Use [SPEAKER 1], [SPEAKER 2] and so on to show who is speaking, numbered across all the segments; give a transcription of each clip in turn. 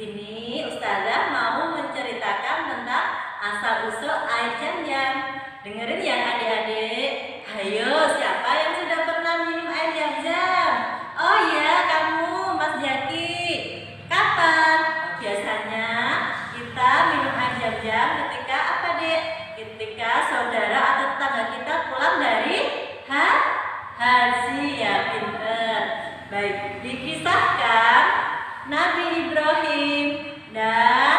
[SPEAKER 1] sini Ustazah mau menceritakan tentang asal-usul air Zam-Zam. Dengerin ya adik-adik. Hayo, siapa yang sudah pernah minum air Zam-Zam? Oh iya, kamu, Mas Jaki. Kapan? Biasanya kita minum air Zam-Zam ketika apa, Dek? Ketika saudara atau tetangga kita pulang dari haji, ya pinter. Baik, dikisahkan Nabi Ibrahim dan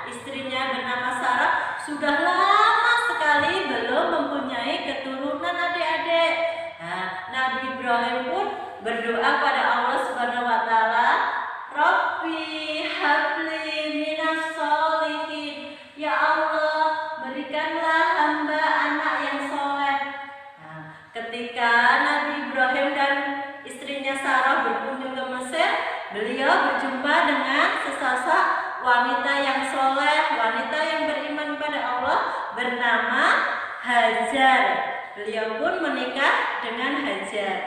[SPEAKER 1] istrinya bernama Sarah sudah lama sekali belum mempunyai keturunan, adik-adik. Nah, Nabi Ibrahim pun berdoa pada Allah Subhanahu wa taala, Rabbi habli minas sholihin. Ya Allah, berikanlah hamba anak yang soleh. Nah, ketika Nabi Ibrahim dan istrinya Sarah berkunjung ke Mesir, beliau berjumpa dengan sesosok wanita yang soleh, wanita yang beriman kepada Allah bernama Hajar. Beliau pun menikah dengan Hajar.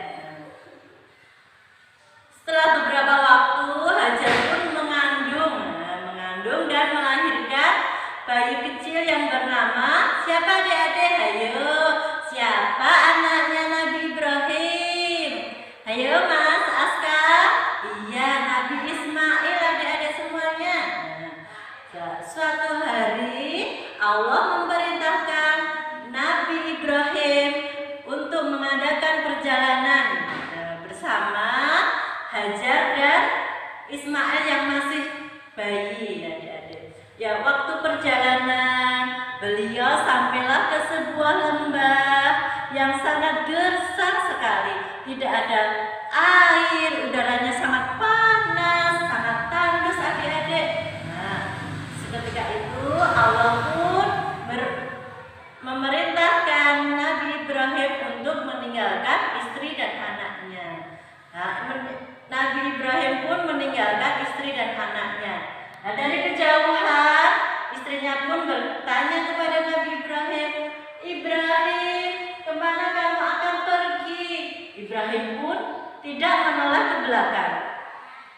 [SPEAKER 1] Setelah beberapa waktu, Hajar pun mengandung dan melahirkan bayi kecil yang bernama siapa, adik-adik? Hayo, siapa anaknya Nabi Ibrahim? Hayo Mas Aska. Iya, Nabi Ismail, adik-adik semuanya. Suatu hari Allah memerintahkan Nabi Ibrahim untuk mengadakan perjalanan bersama Hajar dan Ismail yang masih bayi, adik-adik. Ya, waktu perjalanan beliau sampailah ke sebuah lembah yang sangat gersang sekali. Tidak ada air, udaranya sangat panas, sangat tandus, adik-adik. Nah, seketika itu Allah pun memerintahkan Nabi Ibrahim untuk meninggalkan istri dan anaknya. Nah, Nabi Ibrahim pun meninggalkan istri dan anaknya. Nah, dari kejauhan istrinya pun bertanya kepada Nabi Ibrahim, Ibrahim, kemana kamu akan pergi? Ibrahim pun tidak menoleh ke belakang.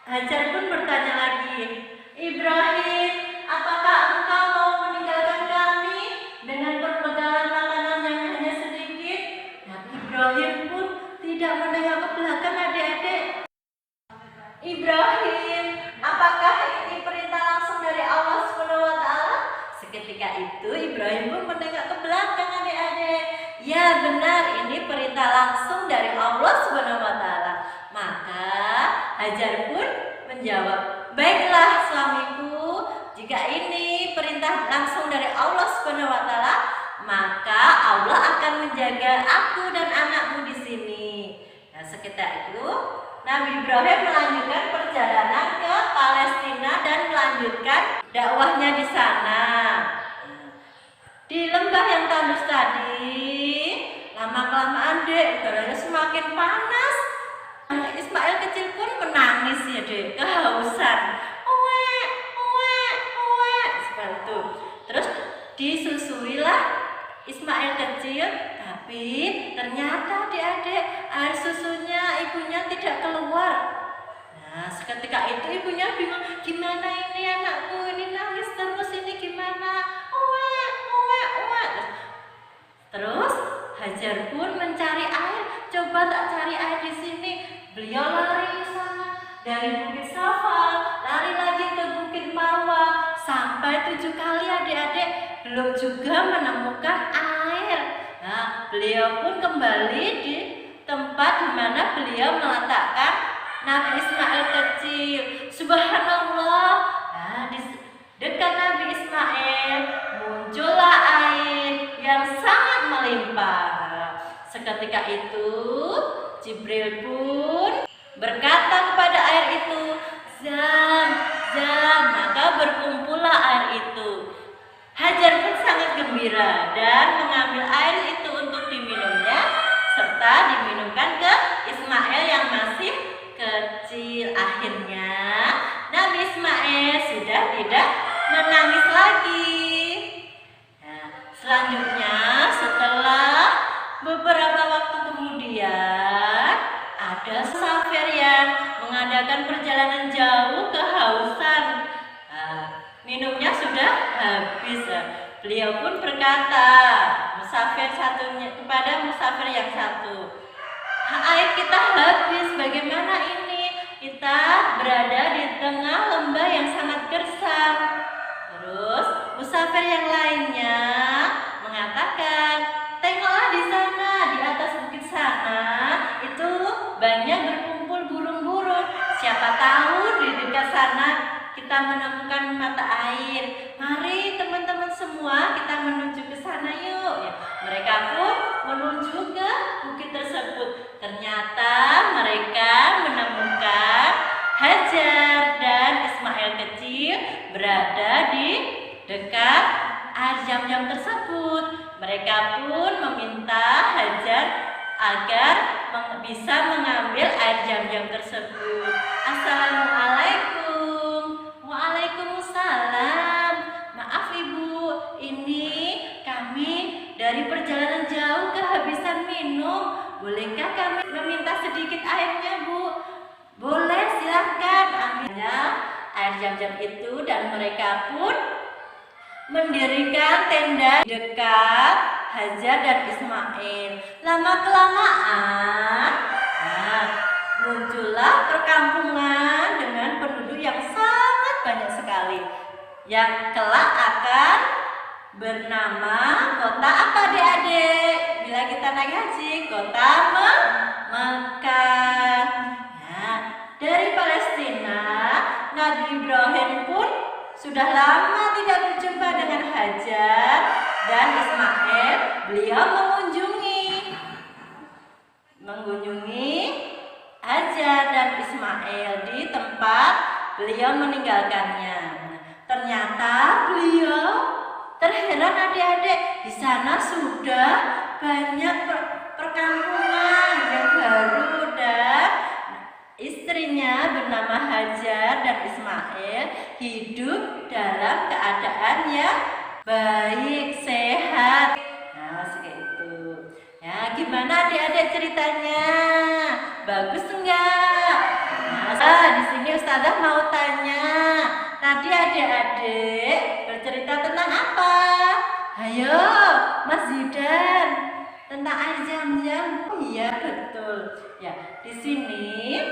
[SPEAKER 1] Hajar pun bertanya lagi, Ibrahim, apakah engkau mau meninggalkan kami dengan perbekalan makanan yang hanya sedikit? Nabi Ibrahim pun tidak menengok ke belakang, adik-adik. Ibrahim, apakah ini perintah langsung dari Allah Subhanahu wa taala? Seketika itu Ibrahim pun menengok ke belakang, adik-adik. Ya benar, ini perintah langsung dari Allah Subhanahu wa taala. Maka Hajar pun menjawab, baiklah suamiku, jika ini perintah langsung dari Allah Subhanahu wa taala, maka Allah akan menjaga aku dan anakmu di sini. Nah, seketika itu Nabi Ibrahim melanjutkan perjalanan ke Palestina dan melanjutkan dakwahnya di sana. Di lembah yang tandus tadi, lama-kelamaan dek, udaranya semakin panas. Ismail kecil pun menangis ya dek, kehausan. Seperti itu. Terus disusuilah Ismail kecil, tapi ternyata adik-adik air susunya ibunya tidak keluar. Nah, seketika itu ibunya bingung, gimana ini anakku, ini nangis terus, ini gimana? Terus Hajar pun mencari air, coba tak cari air di sini. Beliau lari ke sana, dari Bukit Safa, lari lagi ke Bukit Marwah, sampai 7 kali adik-adik, belum juga menemukan air. Nah, beliau pun kembali di tempat di mana beliau meletakkan Nabi Ismail kecil. Subhanallah, nah, di dekat Nabi Ismail muncullah air yang sangat melimpah. Seketika itu Jibril pun berkata kepada air itu, Zam, maka berkumpullah air itu. Hajar pun sangat gembira dan mengambil air itu untuk diminumnya serta diminumkan ke Ismail yang masih kecil. Akhirnya Nabi Ismail sudah tidak menangis lagi. Nah, selanjutnya setelah beberapa waktu kemudian ada musafir yang mengadakan perjalanan jauh kehausan. habis. Beliau pun berkata, musafir satunya kepada musafir yang satu, air kita habis, bagaimana ini? Kita berada di tengah lembah yang sangat gersang. Terus musafir yang lainnya mengatakan, tengoklah di sana, di atas bukit sana, itu banyak berkumpul burung-burung. Siapa tahu di dekat sana kita menemukan mata air. Mari teman-teman semua kita menuju ke sana yuk. Ya, mereka pun menuju ke bukit tersebut. Ternyata mereka menemukan Hajar dan Ismail kecil berada di dekat air Zam-Zam tersebut. Mereka pun meminta Hajar agar bisa mengambil air Zam-Zam tersebut. Assalamualaikum. Waalaikumsalam. Maaf ibu, ini kami dari perjalanan jauh kehabisan minum. Bolehkah kami meminta sedikit airnya bu? Boleh, silahkan ambilnya air Zam-Zam itu. Dan mereka pun mendirikan tenda dekat Hajar dan Ismail. Lama-kelamaan muncullah perkampungan dengan penduduk yang sangat banyak sekali, yang kelak akan bernama kota apa adik-adik? Bila kita naik haji, kota Mekah. Nah, dari Palestina, Nabi Ibrahim pun sudah lama tidak berjumpa dengan Hajar dan Ismail. Beliau mengunjungi Hajar dan Ismail di tempat beliau meninggalkannya. Ternyata beliau terheran adik-adik, di sana sudah banyak perkampungan yang baru, dan istrinya bernama Hajar dan Ismail hidup dalam keadaan yang baik, sehat. Nah, seperti itu. Ya, gimana adik-adik ceritanya? Bagus enggak? Nah, di sini Ustazah mau tanya. Tadi adik-adik bercerita tentang apa? Ayo, Mas Zidan, tentang air Zam-Zam. Oh iya, betul. Ya, di sini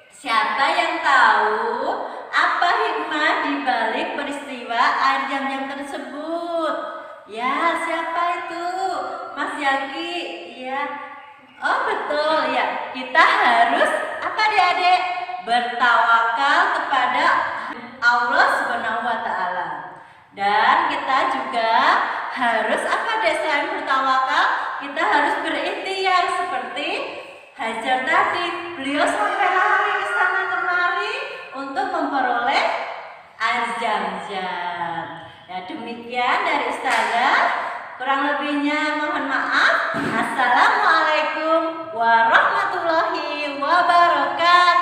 [SPEAKER 1] siapa yang tahu apa hikmah di balik peristiwa air Zam-Zam tersebut? Ya, siapa itu? Mas Yaki. Iya. Oh, betul ya. Kita harus apa adik-adik? Bertawakal kepada Allah Subhanahu wa taala. Dan kita juga harus apa deh, selain bertawakal, kita harus berikhtiar seperti Hajar tadi. Beliau sampai lari ke sana kemari untuk memperoleh air Zam-Zam. Ya, demikian dari Ustazah. Kurang lebihnya mohon maaf. Assalamualaikum warahmatullahi wabarakatuh.